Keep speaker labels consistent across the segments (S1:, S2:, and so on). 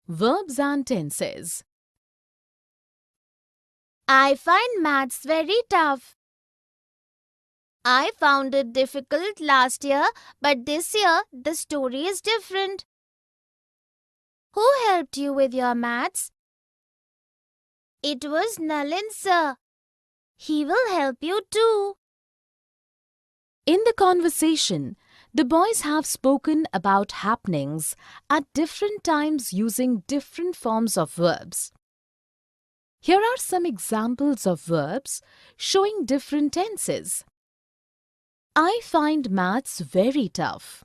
S1: Verbs and Tenses.
S2: I find maths very tough. I found it difficult last year, but this year the story is different. Who helped you with your maths? It was Nalin sir. He will help you too.
S1: In the conversation, the boys have spoken about happenings at different times using different forms of verbs. Here are some examples of verbs showing different tenses. I find maths very tough.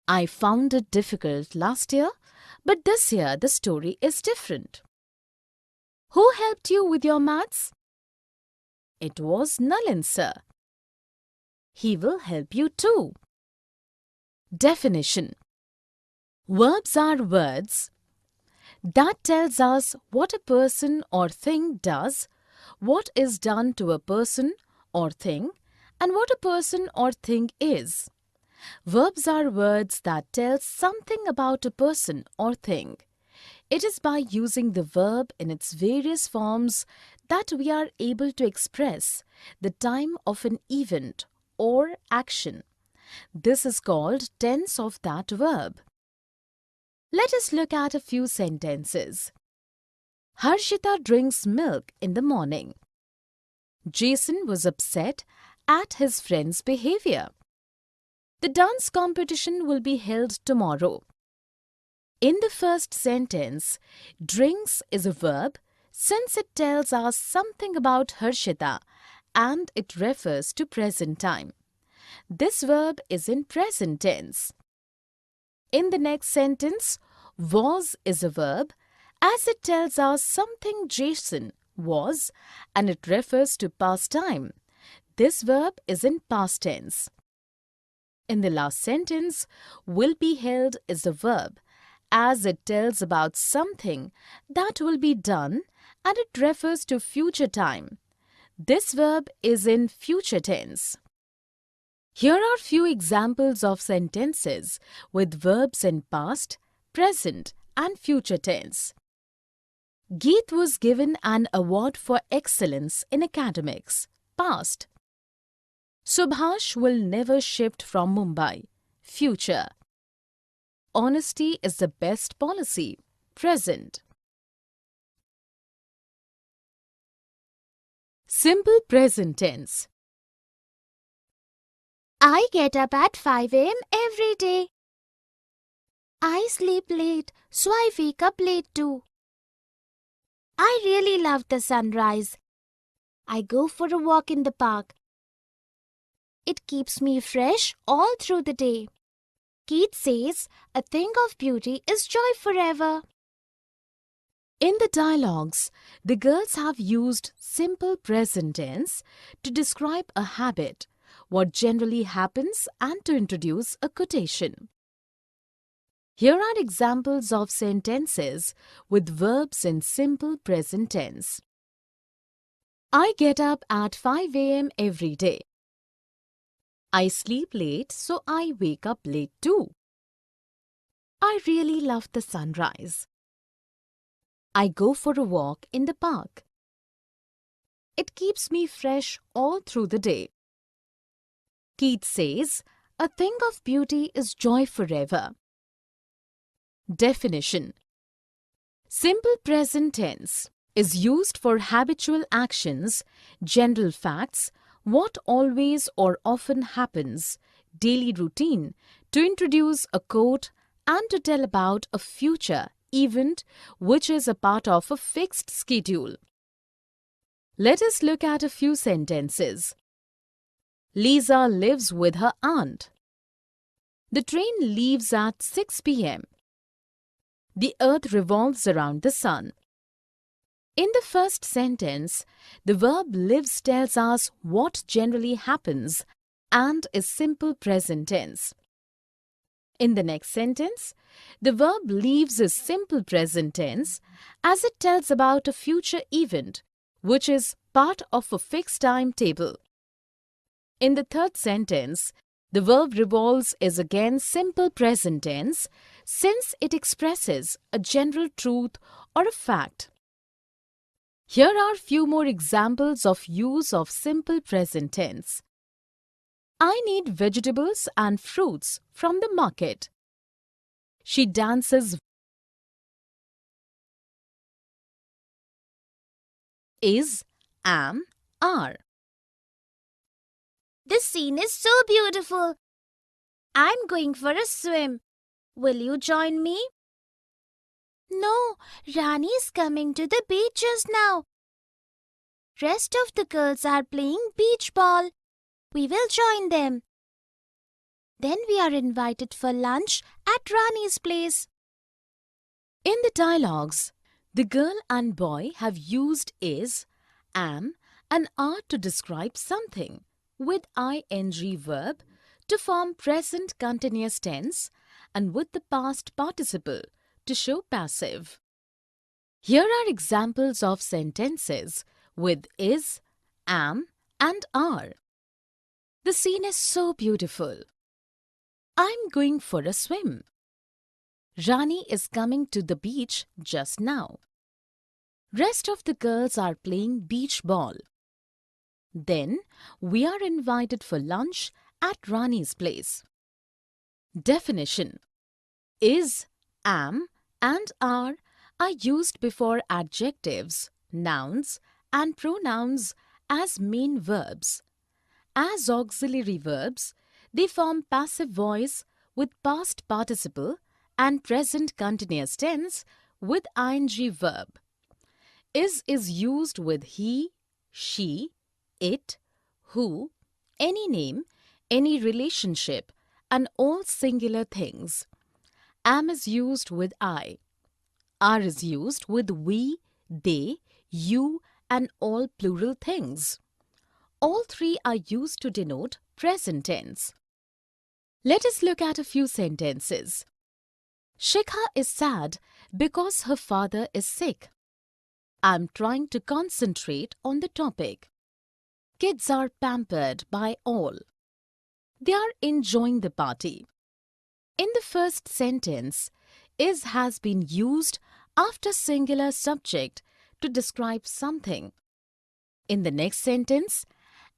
S1: I found it difficult last year, but this year the story is different. Who helped you with your maths? It was Nalin sir. He will help you too. Definition. Verbs are words that tells us what a person or thing does, what is done to a person or thing, and what a person or thing is. Verbs are words that tell something about a person or thing. It is by using the verb in its various forms that we are able to express the time of an event or action. This is called tense of that verb. Let us look at a few sentences. Harshita drinks milk in the morning. Jason was upset at his friend's behavior. The dance competition will be held tomorrow. In the first sentence, drinks is a verb since it tells us something about Harshita and it refers to present time. This verb is in present tense. In the next sentence, was is a verb as it tells us something Jason was and it refers to past time. This verb is in past tense. In the last sentence, will be held is a verb as it tells about something that will be done and it refers to future time. This verb is in future tense. Here are few examples of sentences with verbs in past, present and future tense. Geet was given an award for excellence in academics, past. Subhash will never shift from Mumbai, future. Honesty is the best policy, present. Simple present tense.
S2: I get up at 5 a.m. every day. I sleep late, so I wake up late too. I really love the sunrise. I go for a walk in the park. It keeps me fresh all through the day. Keats says, a thing of beauty is joy forever.
S1: In the dialogues, the girls have used simple present tense to describe a habit, what generally happens, and to introduce a quotation. Here are examples of sentences with verbs in simple present tense. I get up at 5 a.m. every day. I sleep late, so I wake up late too. I really love the sunrise. I go for a walk in the park. It keeps me fresh all through the day. Keats says, a thing of beauty is joy forever. Definition. Simple present tense is used for habitual actions, general facts, what always or often happens, daily routine, to introduce a quote and to tell about a future event which is a part of a fixed schedule. Let us look at a few sentences. Lisa lives with her aunt. The train leaves at 6 p.m. The earth revolves around the sun. In the first sentence, the verb lives tells us what generally happens and is simple present tense. In the next sentence, the verb leaves is simple present tense as it tells about a future event which is part of a fixed timetable. In the third sentence, the verb revolves is again simple present tense since it expresses a general truth or a fact. Here are few more examples of use of simple present tense. I need vegetables and fruits from the market. She dances. Is, am, are.
S2: This scene is so beautiful. I'm going for a swim. Will you join me? No, Rani is coming to the beach just now. Rest of the girls are playing beach ball. We will join them. Then we are invited for lunch at Rani's place.
S1: In the dialogues, the girl and boy have used is, am, and are to describe something with ing verb to form present continuous tense and with the past participle to show passive. Here are examples of sentences with is, am, and are. The scene is so beautiful. I'm going for a swim. Rani is coming to the beach just now. Rest of the girls are playing beach ball. Then we are invited for lunch at Rani's place. Definition: is, am, and are used before adjectives, nouns, and pronouns as main verbs. As auxiliary verbs, they form passive voice with past participle and present continuous tense with ing verb. Is used with he, she, it, who, any name, any relationship, and all singular things. Am is used with I. Are is used with we, they, you, and all plural things. All three are used to denote present tense. Let us look at a few sentences. Shikha is sad because her father is sick. I'm trying to concentrate on the topic. Kids are pampered by all. They are enjoying the party. In the first sentence, is has been used after singular subject to describe something. In the next sentence,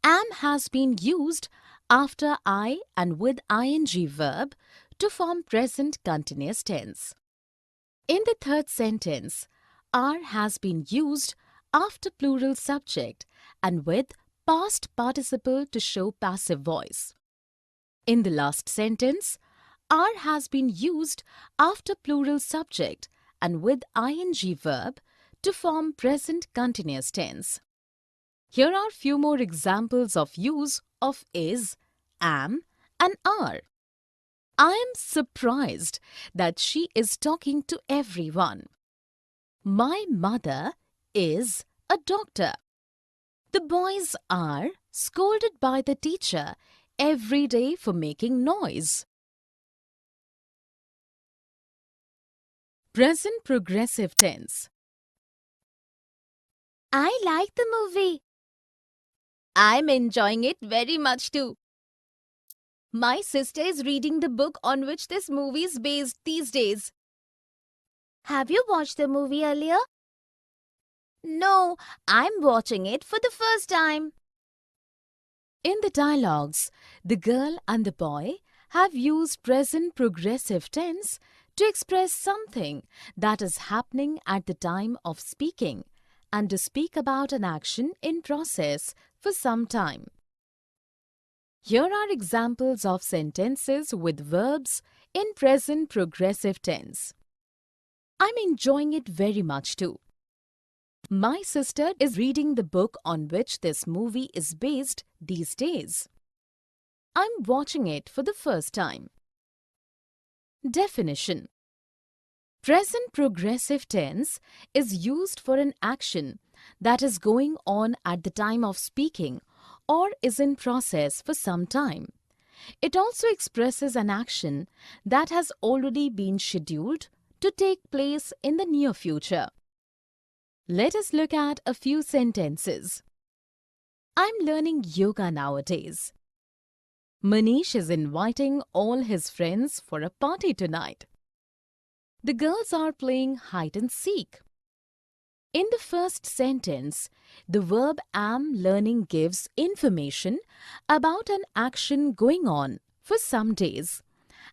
S1: am has been used after I and with ing verb to form present continuous tense. In the third sentence, are has been used after plural subject and with past participle to show passive voice. In the last sentence, are has been used after plural subject and with ing verb to form present continuous tense. Here are few more examples of use of is, am, and are. I am surprised that she is talking to everyone. My mother is a doctor. The boys are scolded by the teacher every day for making noise. Present progressive tense.
S2: I like the movie.
S1: I'm enjoying it very much too. My sister is reading the book on which this movie is based these days.
S2: Have you watched the movie earlier? No, I'm watching it for the first time.
S1: In the dialogues, the girl and the boy have used present progressive tense to express something that is happening at the time of speaking and to speak about an action in process for some time. Here are examples of sentences with verbs in present progressive tense. I'm enjoying it very much too. My sister is reading the book on which this movie is based these days. I'm watching it for the first time. Definition: present progressive tense is used for an action that is going on at the time of speaking or is in process for some time. It also expresses an action that has already been scheduled to take place in the near future. Let us look at a few sentences. I'm learning yoga nowadays. Manish is inviting all his friends for a party tonight. The girls are playing hide and seek. In the first sentence, the verb am learning gives information about an action going on for some days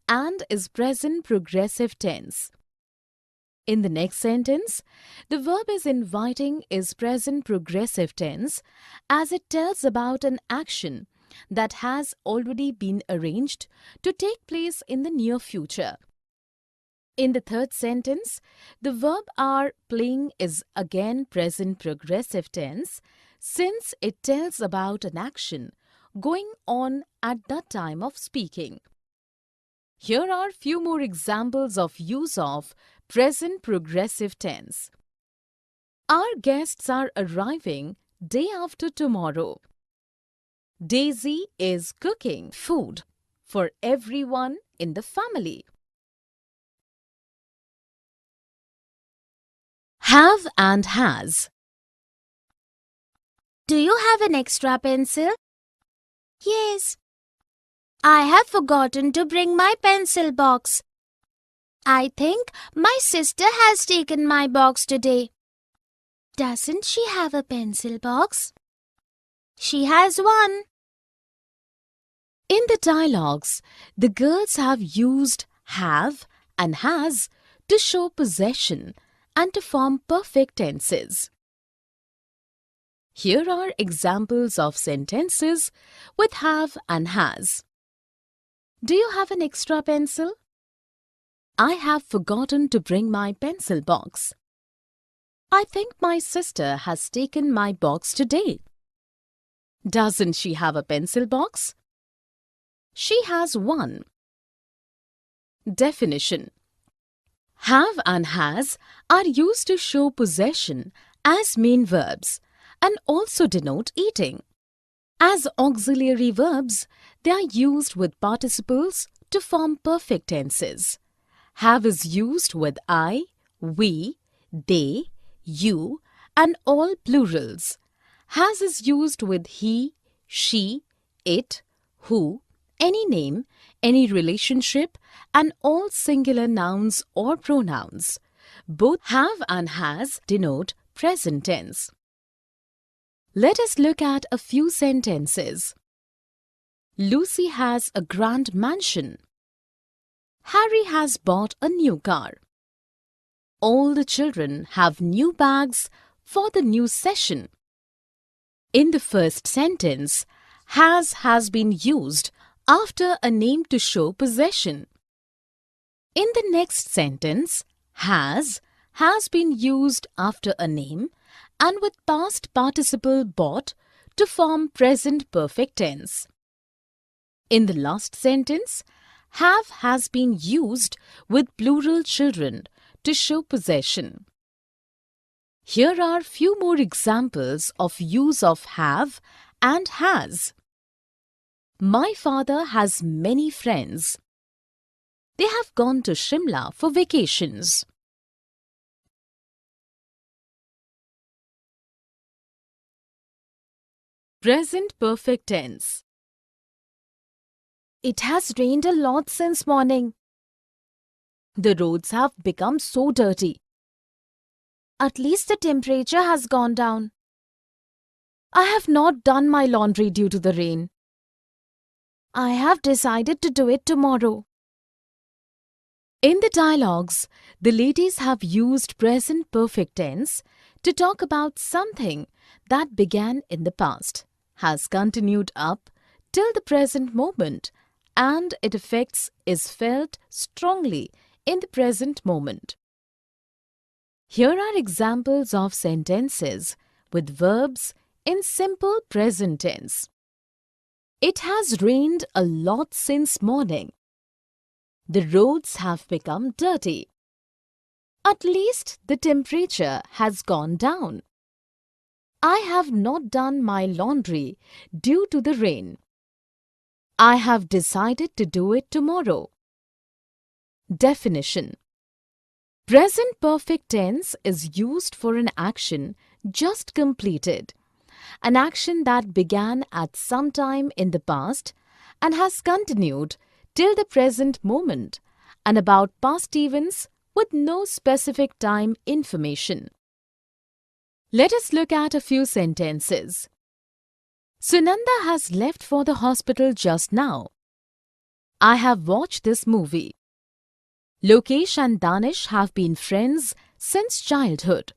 S1: and is present progressive tense. In the next sentence, the verb is inviting is present progressive tense as it tells about an action that has already been arranged to take place in the near future. In the third sentence, the verb are playing is again present progressive tense since it tells about an action going on at the time of speaking. Here are few more examples of use of present progressive tense. Our guests are arriving day after tomorrow. Daisy is cooking food for everyone in the family. Have and has.
S2: Do you have an extra pencil? Yes. I have forgotten to bring my pencil box. I think my sister has taken my box today. Doesn't she have a pencil box? She has one.
S1: In the dialogues, the girls have used have and has to show possession and to form perfect tenses. Here are examples of sentences with have and has. Do you have an extra pencil? I have forgotten to bring my pencil box. I think my sister has taken my box today. Doesn't she have a pencil box? She has one. Definition. Have and has are used to show possession as main verbs and also denote eating. As auxiliary verbs, they are used with participles to form perfect tenses. Have is used with I, we, they, you, and all plurals. Has is used with he, she, it, who, any name, any relationship, and all singular nouns or pronouns. Both have and has denote present tense. Let us look at a few sentences. Lucy has a grand mansion. Harry has bought a new car. All the children have new bags for the new session. In the first sentence, has been used after a name to show possession. In the next sentence, has been used after a name and with past participle bought to form present perfect tense. In the last sentence, has been used with plural children to show possession. Here are few more examples of use of have and has. My father has many friends. They have gone to Shimla for vacations. Present perfect tense.
S2: It has rained a lot since morning.
S1: The roads have become so dirty.
S2: At least the temperature has gone down.
S1: I have not done my laundry due to the rain.
S2: I have decided to do it tomorrow.
S1: In the dialogues, the ladies have used present perfect tense to talk about something that began in the past, has continued up till the present moment, and its effects is felt strongly in the present moment. Here are examples of sentences with verbs in simple present tense. It has rained a lot since morning. The roads have become dirty. At least the temperature has gone down. I have not done my laundry due to the rain. I have decided to do it tomorrow. Definition. Present perfect tense is used for an action just completed, an action that began at some time in the past and has continued till the present moment, and about past events with no specific time information. Let us look at a few sentences. Sunanda has left for the hospital just now. I have watched this movie. Lokesh and Danish have been friends since childhood.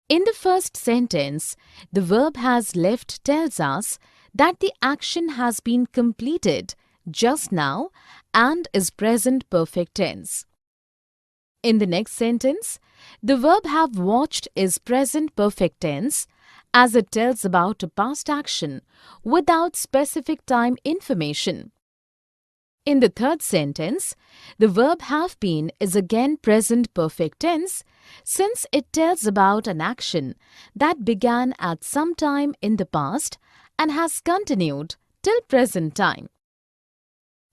S1: In the first sentence, the verb has left tells us that the action has been completed just now and is present perfect tense. In the next sentence, the verb have watched is present perfect tense as it tells about a past action without specific time information. In the third sentence, the verb have been is again present perfect tense since it tells about an action that began at some time in the past and has continued till present time.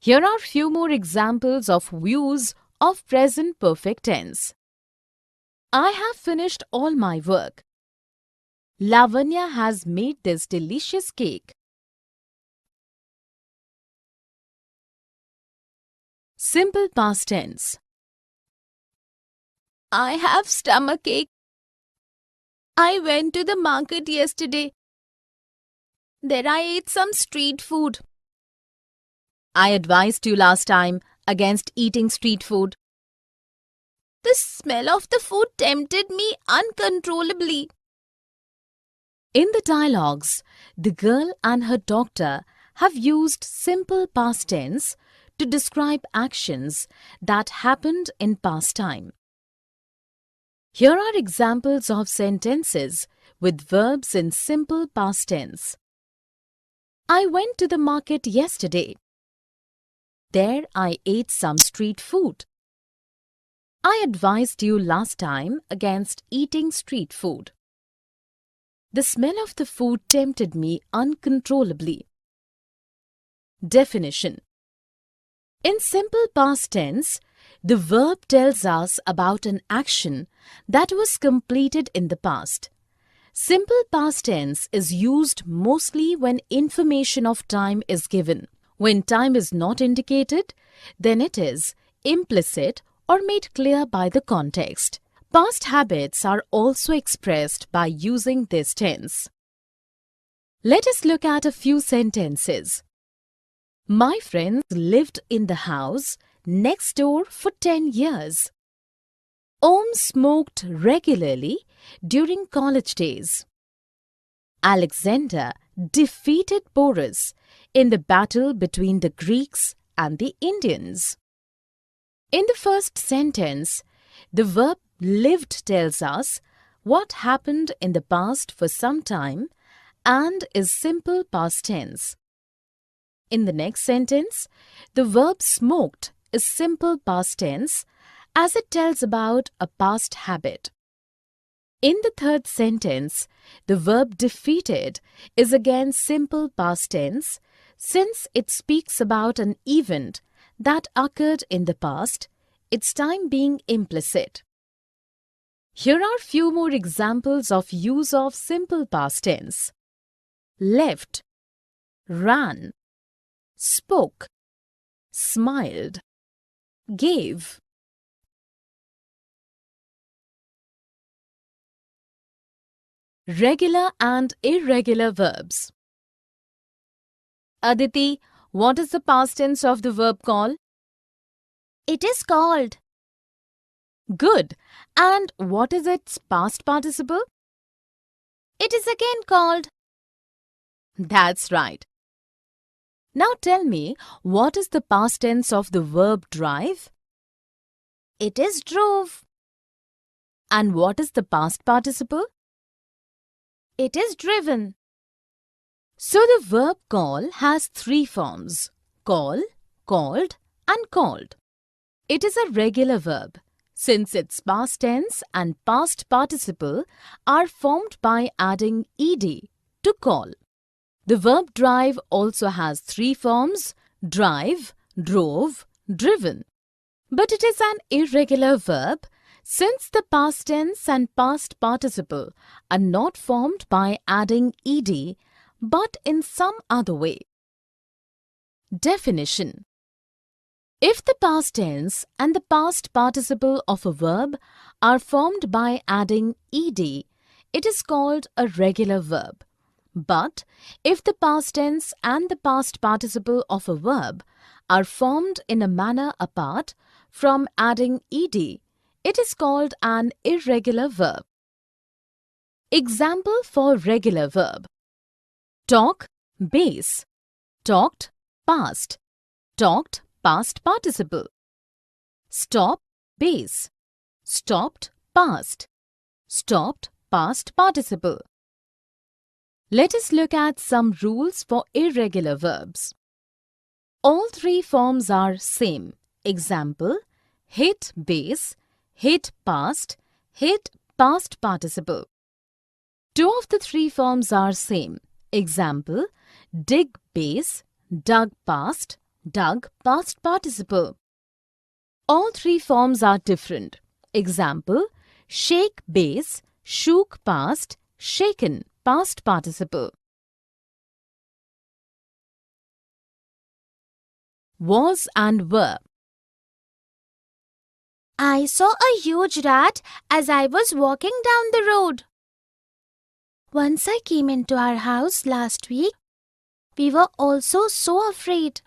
S1: Here are few more examples of use of present perfect tense. I have finished all my work. Lavanya has made this delicious cake. Simple past tense. I have stomachache. I went to the market yesterday. There I ate some street food. I advised you last time against eating street food. The smell of the food tempted me uncontrollably. In the dialogues, the girl and her doctor have used simple past tense to describe actions that happened in past time. Here are examples of sentences with verbs in simple past tense. I went to the market yesterday. There I ate some street food. I advised you last time against eating street food. The smell of the food tempted me uncontrollably. Definition. In simple past tense, the verb tells us about an action that was completed in the past. Simple past tense is used mostly when information of time is given. When time is not indicated, then it is implicit or made clear by the context. Past habits are also expressed by using this tense. Let us look at a few sentences. My friends lived in the house next door for 10 years. Om smoked regularly during college days. Alexander defeated Boris in the battle between the Greeks and the Indians. In the first sentence, the verb lived tells us what happened in the past for some time and is simple past tense. In the next sentence, the verb smoked is simple past tense as it tells about a past habit. In the third sentence, the verb defeated is again simple past tense since it speaks about an event that occurred in the past, its time being implicit. Here are few more examples of use of simple past tense. Left, ran, spoke, smiled, gave. Regular and irregular verbs. Aditi, what is the past tense of the verb call?
S2: It is called.
S1: Good. And what is its past participle?
S2: It is again called.
S1: That's right. Now tell me, what is the past tense of the verb drive?
S2: It is drove.
S1: And what is the past participle?
S2: It is driven.
S1: So the verb call has three forms: call, called, and called. It is a regular verb since its past tense and past participle are formed by adding ed to call. The verb drive also has three forms: drive, drove, driven. But it is an irregular verb since the past tense and past participle are not formed by adding ed but in some other way. Definition. If the past tense and the past participle of a verb are formed by adding ed, it is called a regular verb. But if the past tense and the past participle of a verb are formed in a manner apart from adding ed, it is called an irregular verb. Example for regular verb: talk, base; talked, past; talked, past participle; stop, base; stopped, past; stopped, past participle. Let us look at some rules for irregular verbs. All three forms are same. Example: hit, base; hit, past; hit, past participle. Two of the three forms are same. Example: dig, base; dug, past; dug, past participle. All three forms are different. Example: shake, base; shook, past; shaken, past participle. Was and were.
S2: I saw a huge rat as I was walking down the road. Once I came into our house last week, we were also so afraid.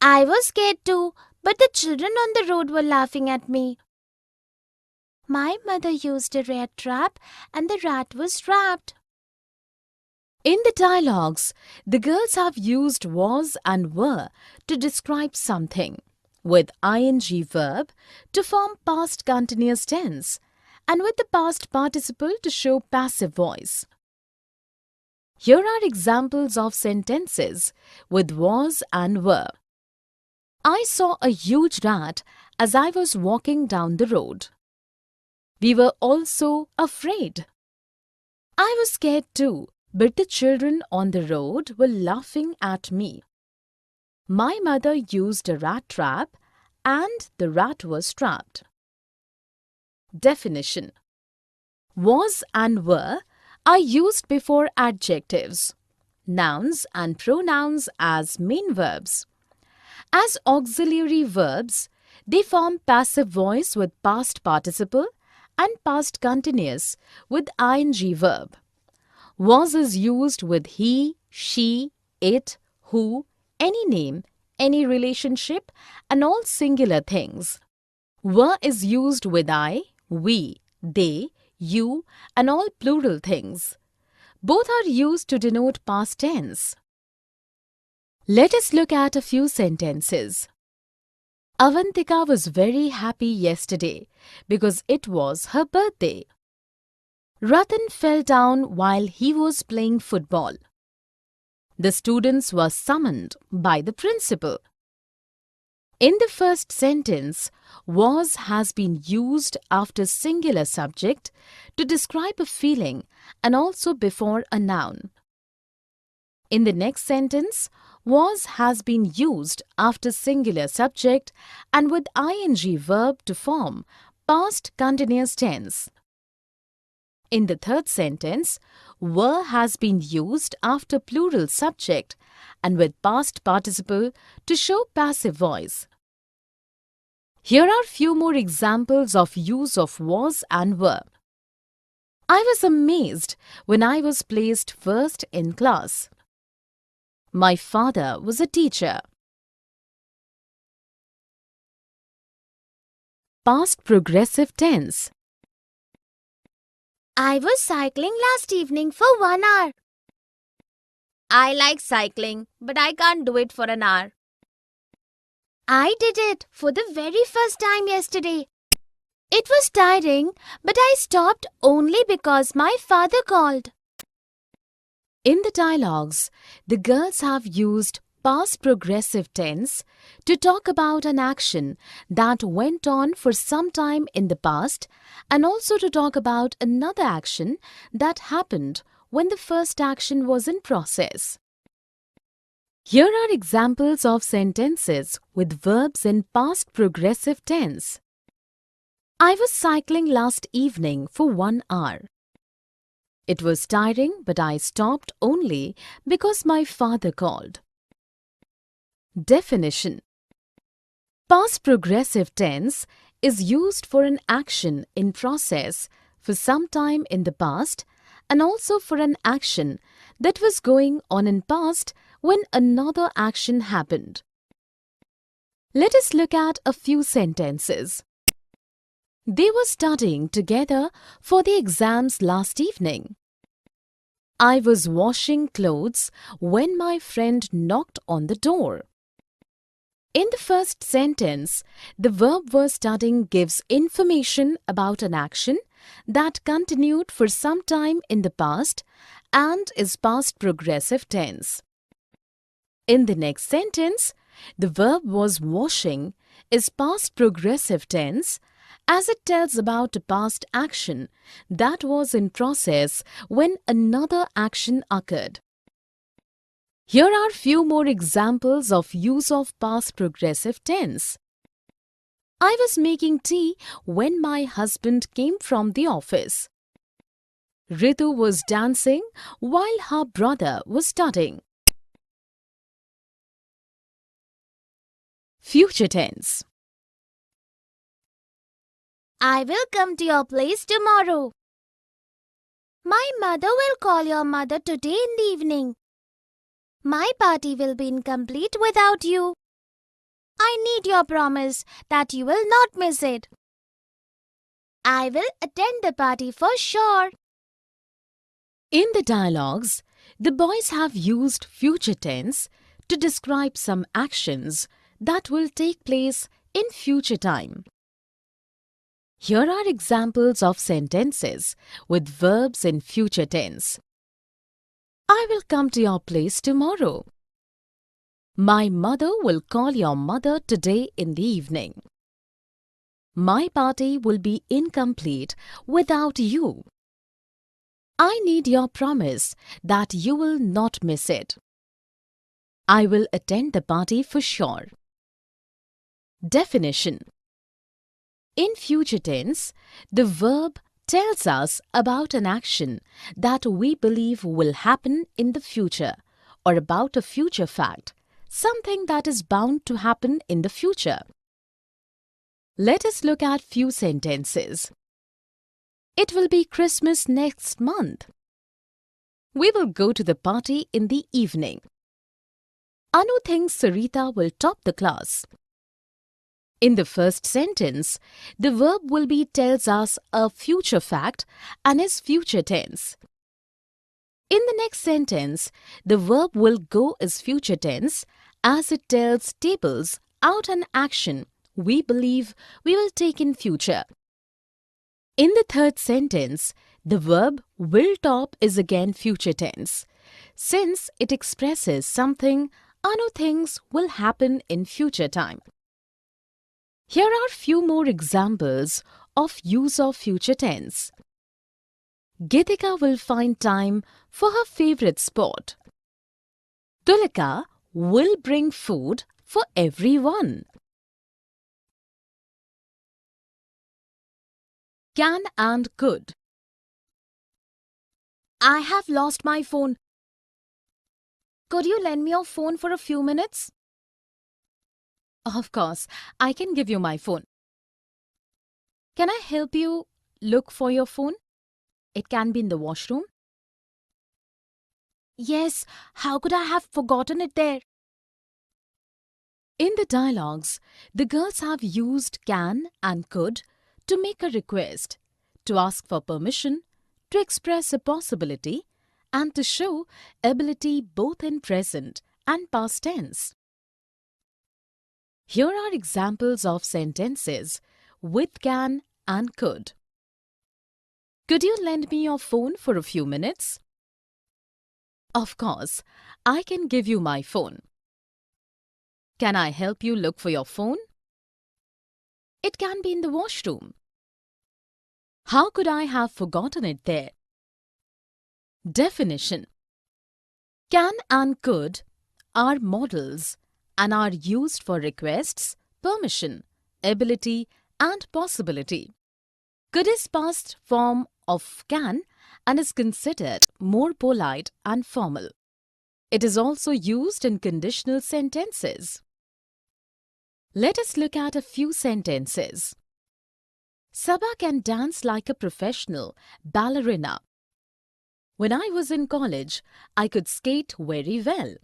S2: I was scared too, but the children on the road were laughing at me. My mother used a rat trap and the rat was trapped.
S1: In the dialogues, the girls have used was and were to describe something, with ing verb to form past continuous tense and with the past participle to show passive voice. Here are examples of sentences with was and were. I saw a huge rat as I was walking down the road. We were also afraid. I was scared too, but the children on the road were laughing at me. My mother used a rat trap and the rat was trapped. Definition: was and were are used before adjectives, nouns and pronouns as main verbs. As auxiliary verbs, they form passive voice with past participle and past continuous with ing verb. Was is used with he, she, it, who, any name, any relationship, and all singular things. Were is used with I, we, they, you, and all plural things. Both are used to denote past tense. Let us look at a few sentences. Avantika was very happy yesterday because it was her birthday. Ratan fell down while he was playing football. The students were summoned by the principal. In the first sentence, was has been used after singular subject to describe a feeling and also before a noun. In the next sentence, was has been used after singular subject and with ing verb to form past continuous tense. In the third sentence, were has been used after plural subject and with past participle to show passive voice. Here are few more examples of use of was and were. I was amazed when I was placed first in class. My father was a teacher. Past progressive tense.
S2: I was cycling last evening for 1 hour. I like cycling, but I can't do it for an hour. I did it for the very first time yesterday. It was tiring, but I stopped only because my father called.
S1: In the dialogues, the girls have used past progressive tense to talk about an action that went on for some time in the past and also to talk about another action that happened when the first action was in process. Here are examples of sentences with verbs in past progressive tense. I was cycling last evening for 1 hour. It was tiring, but I stopped only because my father called. Definition: Past progressive tense is used for an action in process for some time in the past and also for an action that was going on in past when another action happened. Let us look at a few sentences. They were studying together for the exams last evening. I was washing clothes when my friend knocked on the door. In the first sentence, the verb were studying gives information about an action that continued for some time in the past and is past progressive tense. In the next sentence, the verb was washing is past progressive tense as it tells about a past action that was in process when another action occurred. Here are few more examples of use of past progressive tense. I was making tea when my husband came from the office. Ritu was dancing while her brother was studying. Future tense.
S2: I will come to your place tomorrow. My mother will call your mother today in the evening. My party will be incomplete without you. I need your promise that you will not miss it. I will attend the party for sure.
S1: In the dialogues, the boys have used future tense to describe some actions that will take place in future time. Here are examples of sentences with verbs in future tense. I will come to your place tomorrow. My mother will call your mother today in the evening. My party will be incomplete without you. I need your promise that you will not miss it. I will attend the party for sure. Definition. In future tense, the verb tells us about an action that we believe will happen in the future or about a future fact, something that is bound to happen in the future. Let us look at few sentences. It will be Christmas next month. We will go to the party in the evening. Anu thinks Sarita will top the class. In the first sentence, the verb will be tells us a future fact and is future tense. In the next sentence, the verb will go is future tense as it tells tables out an action we believe we will take in future. In the third sentence, the verb will top is again future tense, since it expresses something Anu thinks will happen in future time. Here are few more examples of use of future tense. Geetika will find time for her favorite sport. Tulika will bring food for everyone. Can and could. I have lost my phone. Could you lend me your phone for a few minutes? Of course, I can give you my phone. Can I help you look for your phone? It can be in the washroom. Yes, how could I have forgotten it there? In the dialogues, the girls have used can and could to make a request, to ask for permission, to express a possibility, and to show ability both in present and past tense. Here are examples of sentences with can and could. Could you lend me your phone for a few minutes? Of course, I can give you my phone. Can I help you look for your phone? It can be in the washroom. How could I have forgotten it there? Definition. Can and could are modals and are used for requests, permission, ability, and possibility. Could is past form of can and is considered more polite and formal. It is also used in conditional sentences. Let us look at a few sentences. Sabha can dance like a professional ballerina. When I was in college, I could skate very well.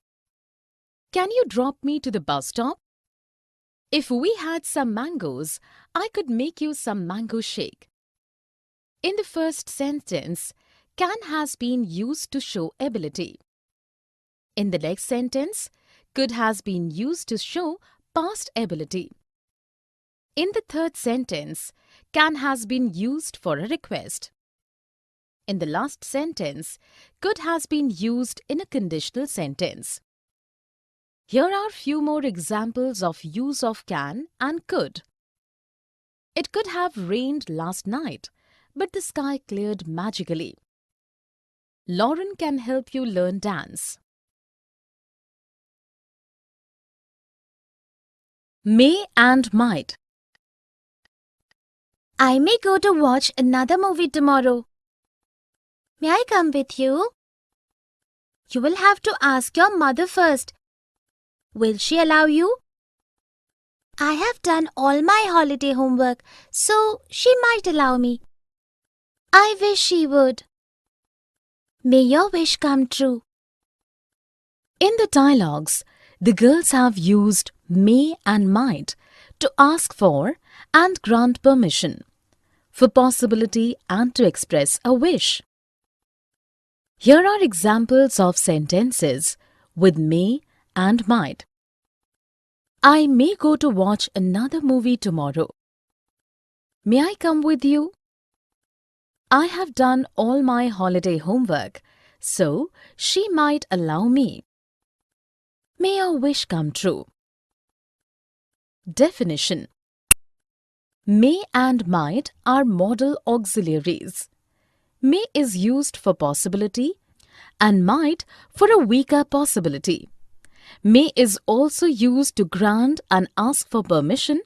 S1: Can you drop me to the bus stop? If we had some mangoes, I could make you some mango shake. In the first sentence, can has been used to show ability. In the next sentence, could has been used to show past ability. In the third sentence, can has been used for a request. In the last sentence, could has been used in a conditional sentence. Here are few more examples of use of can and could. It could have rained last night, but the sky cleared magically. Lauren can help you learn dance. May and might.
S2: I may go to watch another movie tomorrow. May I come with you? You will have to ask your mother first. Will she allow you? I have done all my holiday homework, so she might allow me. I wish she would. May your wish come true.
S1: In the dialogues, the girls have used may and might to ask for and grant permission, for possibility and to express a wish. Here are examples of sentences with may and might. I may go to watch another movie tomorrow. May I come with you? I have done all my holiday homework, so she might allow me. May your wish come true. Definition. May and might are modal auxiliaries. May is used for possibility and might for a weaker possibility. May is also used to grant and ask for permission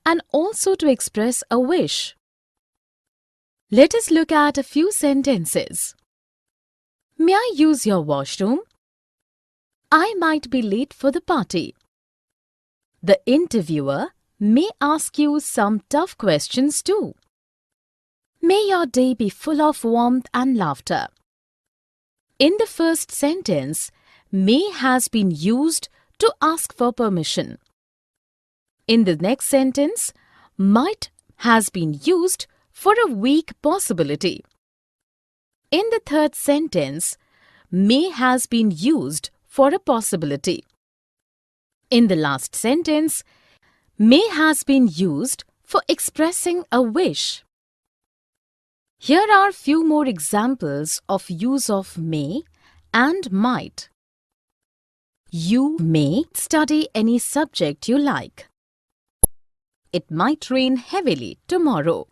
S1: and also to express a wish. Let us look at a few sentences. May I use your washroom? I might be late for the party. The interviewer may ask you some tough questions too. May your day be full of warmth and laughter. In the first sentence, may has been used to ask for permission. In the next sentence, might has been used for a weak possibility. In the third sentence, may has been used for a possibility. In the last sentence, may has been used for expressing a wish. Here are few more examples of use of may and might. You may study any subject you like. It might rain heavily tomorrow.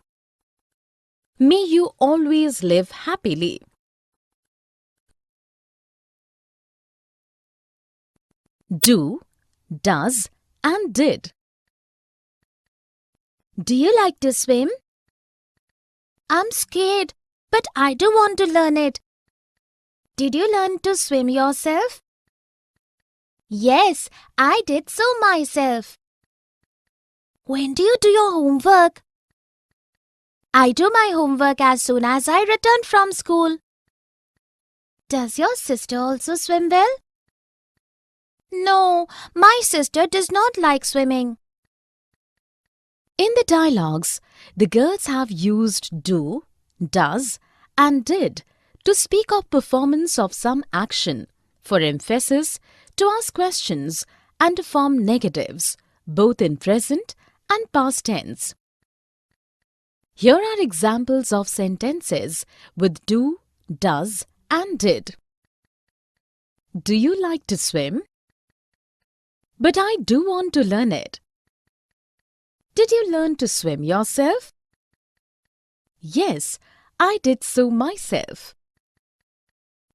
S1: May you always live happily. Do, does, and did.
S2: Do you like to swim? I'm scared, but I do want to learn it. Did you learn to swim yourself? Yes, I did so myself. When do you do your homework? I do my homework as soon as I return from school. Does your sister also swim well? No, my sister does not like swimming.
S1: In the dialogues, the girls have used do, does, and did to speak of performance of some action, for emphasis, to ask questions, and to form negatives, both in present and past tense. Here are examples of sentences with do, does, and did. Do you like to swim? But I do want to learn it. Did you learn to swim yourself? Yes, I did so myself.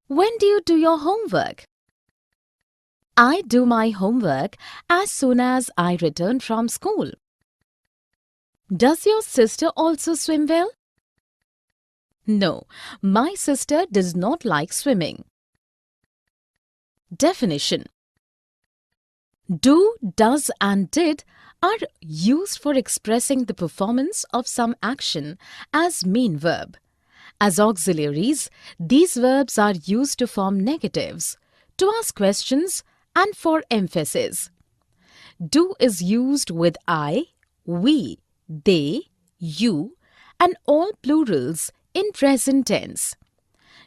S1: When do you do your homework? I do my homework as soon as I return from school. Does your sister also swim well? No, my sister does not like swimming. Definition. Do, does, and did are used for expressing the performance of some action as main verb. As auxiliaries, these verbs are used to form negatives, to ask questions, and for emphasis. Do is used with I, we, they, you, and all plurals in present tense.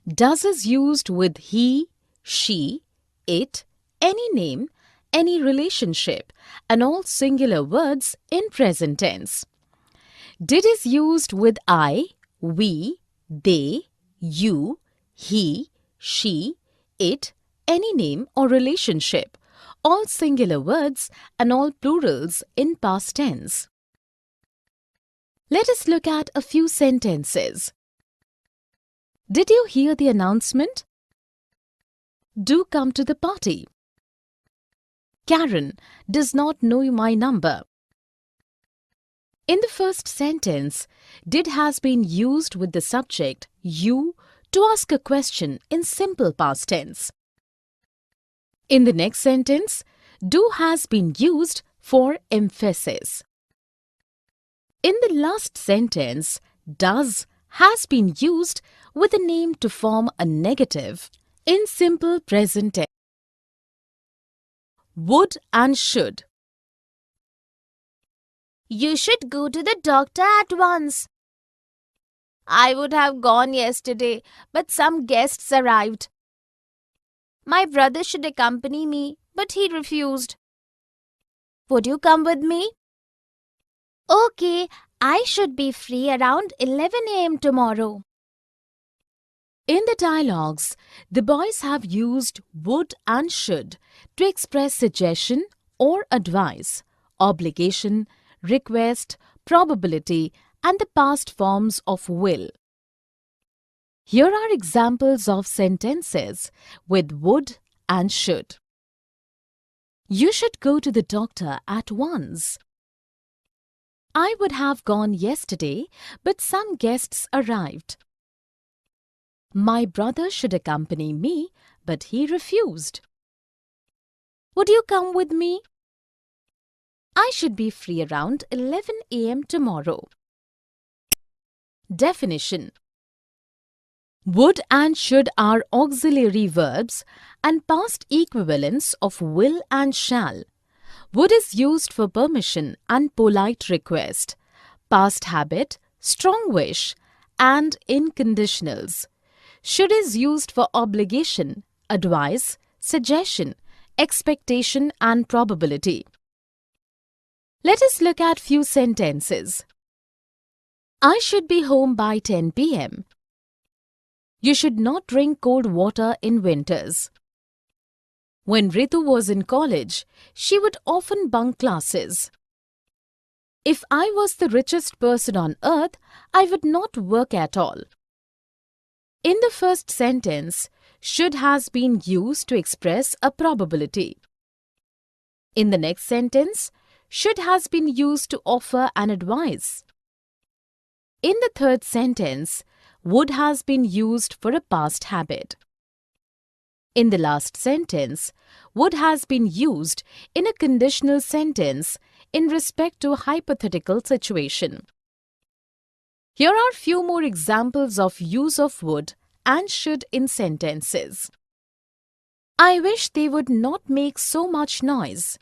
S1: Does is used with he, she, it, any name, any relationship, and all singular words in present tense. Did is used with I, we, they, you, he, she, it, any name or relationship, all singular words and all plurals in past tense. Let us look at a few sentences. Did you hear the announcement? Do come to the party. Karen does not know my number. In the first sentence, did has been used with the subject you to ask a question in simple past tense. In the next sentence, do has been used for emphasis. In the last sentence, does has been used with a name to form a negative in simple present tense. Would and should.
S2: You should go to the doctor at once. I would have gone yesterday, but some guests arrived. My brother should accompany me, but he refused. Would you come with me? Okay, I should be free around 11 a.m. tomorrow.
S1: In the dialogues, the boys have used would and should to express suggestion or advice, obligation, request, probability, and the past forms of will. Here are examples of sentences with would and should. You should go to the doctor at once. I would have gone yesterday, but some guests arrived. My brother should accompany me, but he refused. Would you come with me? I should be free around 11 a.m. tomorrow. Definition. Would and should are auxiliary verbs and past equivalents of will and shall. Would is used for permission and polite request, past habit, strong wish, and in conditionals. Should is used for obligation, advice, suggestion, expectation, and probability. Let us look at few sentences. I should be home by 10 p.m. You should not drink cold water in winters. When Ritu was in college, she would often bunk classes. If I was the richest person on earth, I would not work at all. In the first sentence, should has been used to express a probability. In the next sentence, should has been used to offer an advice. In the third sentence, would has been used for a past habit. In the last sentence, would has been used in a conditional sentence in respect to a hypothetical situation. Here are few more examples of use of would and should in sentences. I wish they would not make so much noise.